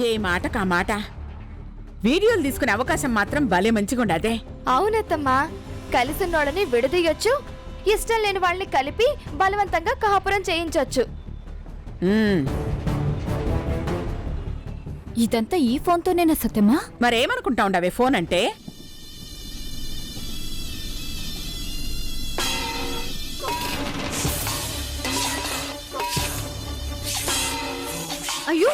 ఏ మాట కా మాట. వీడియోలు తీసుకునే అవకాశం మాత్రం భలే మంచిగుండదే. అవునత్తమ్మా, కలిసిన్నోళ్ళని విడదీయొచ్చు, ఇష్టం లేని వాళ్ళని కలిపి బలవంతంగా కాపురం చేయించొచ్చు. ఇదంతా ఈ ఫోన్తోనేనా సత్యమా? మరేమనుకుంటా ఉండవే ఫోన్ అంటే? అయ్యో,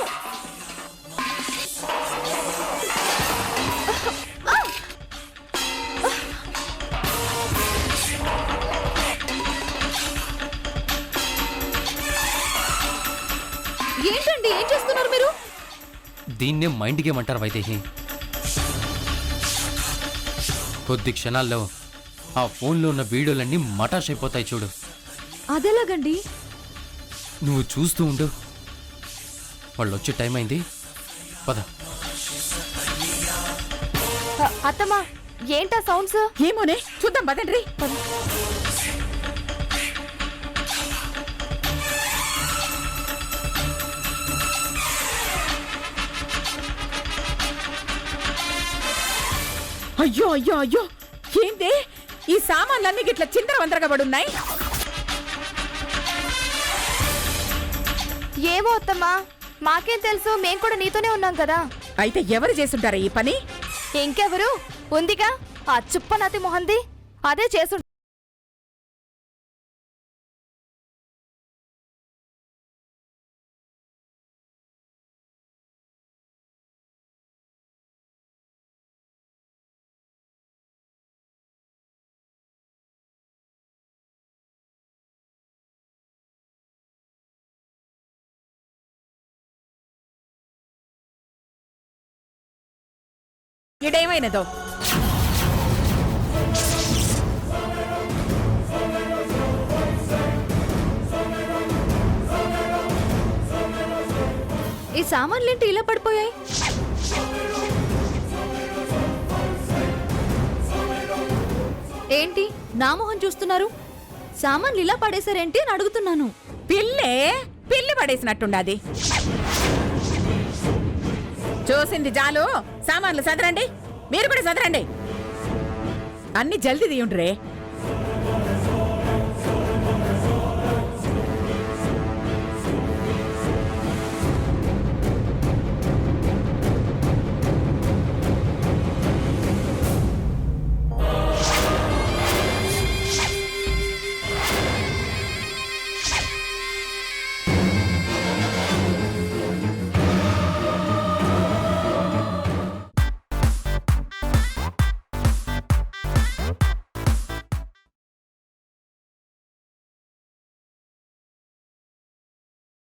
ఏంటండి, ఏం చేస్తున్నారు మీరు? దీన్నే మైండ్ గేమ్ అంటారు వైదేహి. కొద్ది క్షణాల్లో ఆ ఫోన్లో ఉన్న వీడియోలన్నీ మటాష్ అయిపోతాయి చూడు. అదెలాగండి? నువ్వు చూస్తూ ఉండు, వాళ్ళు వచ్చే టైం అయింది, పద. అత్తమ్మా, ఏంటా సౌండ్స్? ఏమోనే, చూద్దాం పదండ్రి. అయ్యో అయ్యో అయ్యో, ఏందే ఈ సామాన్లన్నీ గిట్ల చిందరవందరగా పడున్నాయి? ఏమో అత్తమ్మా, మాకేం తెలుసు, మేం కూడా నీతోనే ఉన్నాం కదా. అయితే ఎవరు చేసుంటారా ఈ పని? ఇంకెవరు ఉందిగా, ఆ చుప్పనాతి మొహంది, అదే చేసు. ఇడేమైనదో? ఈ సామాన్లేంటి ఇలా పడిపోయాయి? ఏంటి నా మొహం చూస్తున్నారు? సామాన్లు ఇలా పడేశారేంటి అని అడుగుతున్నాను. పిల్లి పడేసినట్టుండాది. చూసింది చాలు, సామాన్లు సదరండి. మీరు కూడా సదరండి. అన్ని జల్దీ తీయండ్రే.